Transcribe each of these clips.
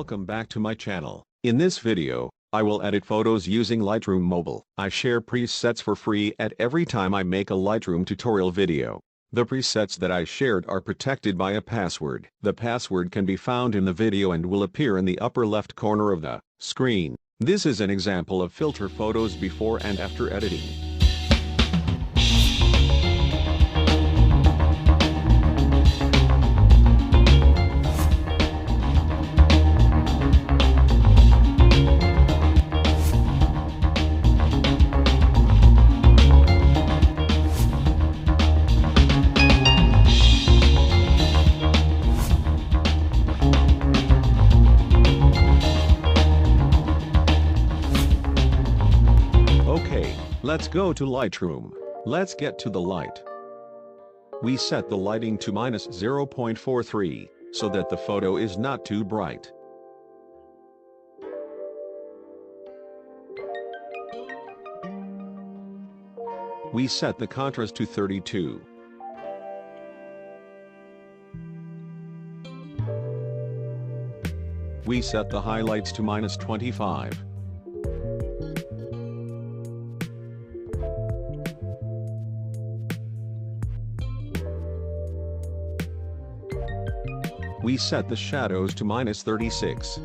Welcome back to my channel. In this video, I will edit photos using Lightroom Mobile. I share presets for free at every time I make a Lightroom tutorial video. The presets that I shared are protected by a password. The password can be found in the video and will appear in the upper left corner of the screen. This is an example of filter photos before and after editing. Okay, let's go to Lightroom. Let's get to the light. We set the lighting to -0.43, so that the photo is not too bright. We set the contrast to 32. We set the highlights to -25. We set the shadows to -36.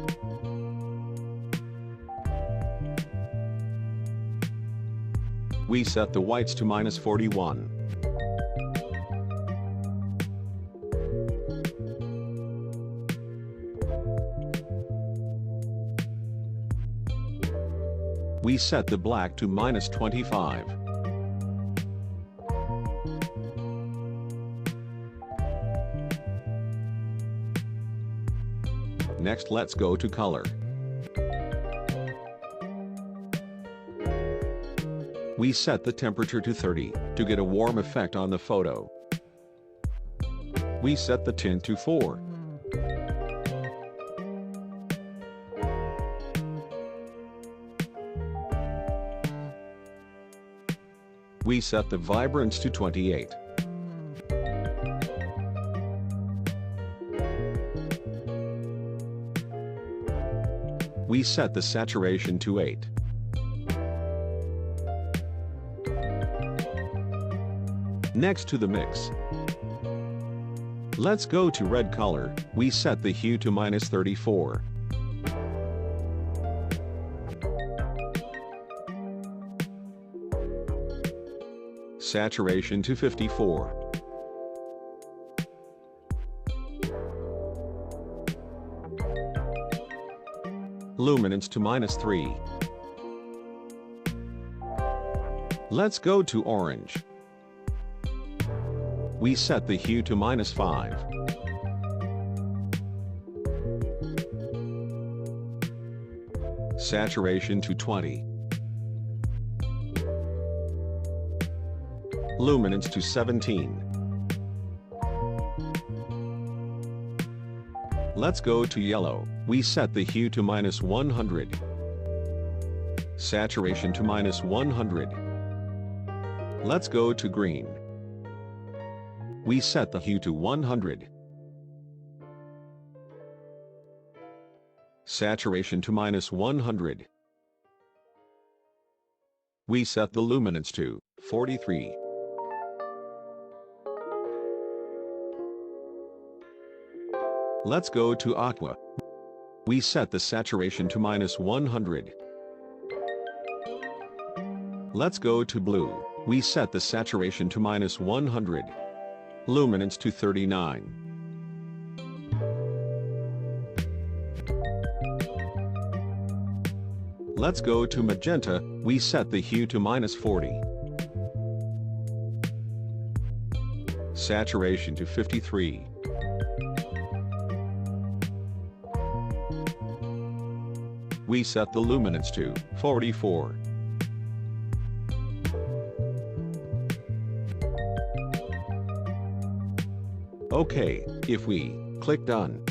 We set the whites to -41. We set the black to -25. Next, let's go to color. We set the temperature to 30, to get a warm effect on the photo. We set the tint to 4. We set the vibrance to 28. We set the saturation to 8. Next to the mix. Let's go to red color. We set the hue to -34. Saturation to 54. Luminance to -3. Let's go to orange. We set the hue to -5. Saturation to 20. Luminance to 17. Let's go to yellow. We set the hue to -100. Saturation to -100. Let's go to green. We set the hue to 100. Saturation to -100. We set the luminance to 43. Let's go to aqua. We set the saturation to -100. Let's go to blue. We set the saturation to -100. Luminance to 39. Let's go to magenta. We set the hue to -40. Saturation to 53. We set the luminance to 44. Okay, if we click done.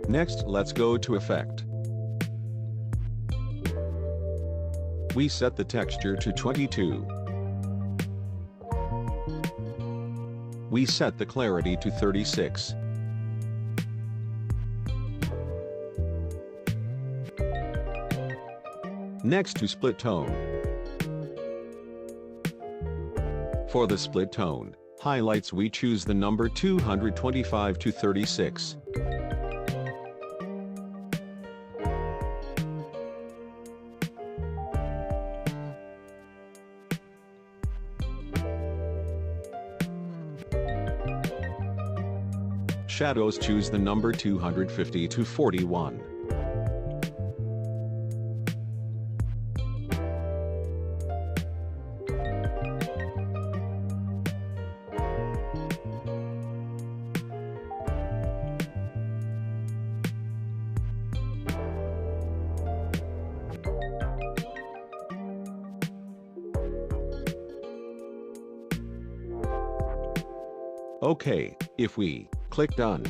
Next, let's go to effect. We set the texture to 22. We set the clarity to 36. Next to split tone. For the split tone highlights, we choose the number 225 to 36. Shadows, choose the number 250 to 41. OK, if we click Done.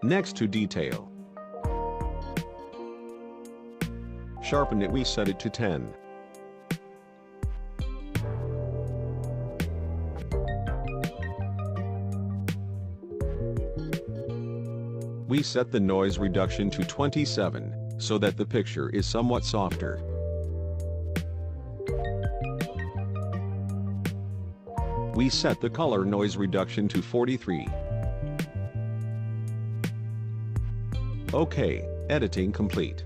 Next to detail. Sharpen it, we set it to 10. We set the noise reduction to 27, so that the picture is somewhat softer. We set the color noise reduction to 43. OK, editing complete.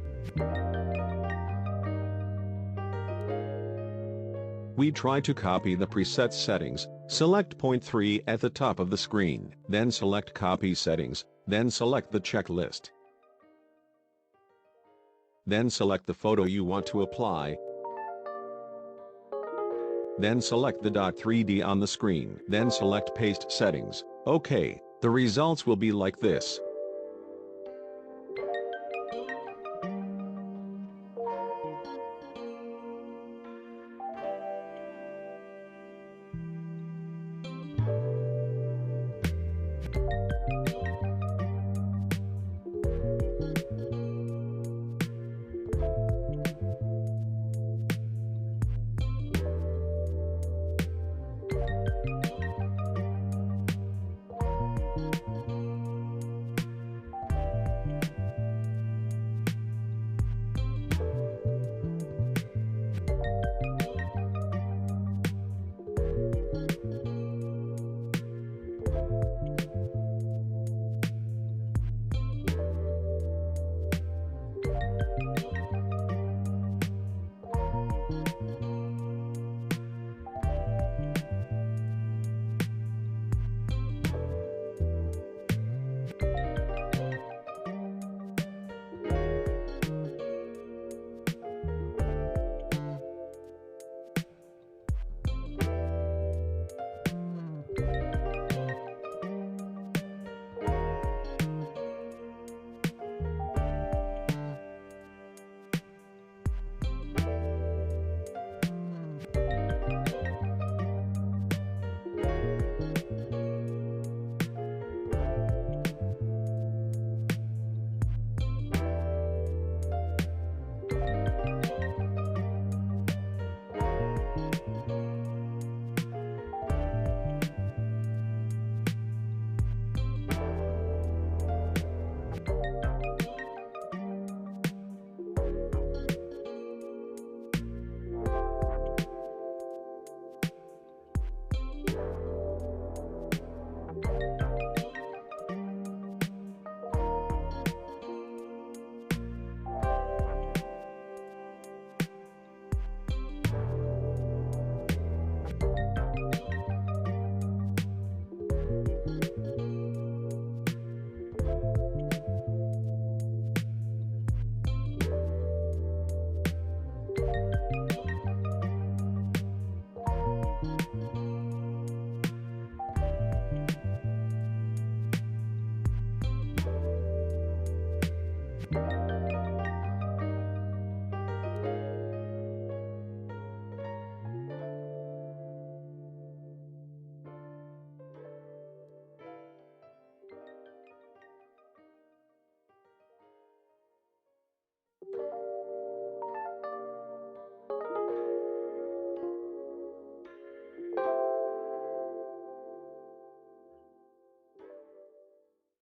We try to copy the preset settings. Select point 3 at the top of the screen, then select Copy Settings, then select the checklist. Then select the photo you want to apply. Then select the .3D on the screen, then select Paste Settings. OK, the results will be like this.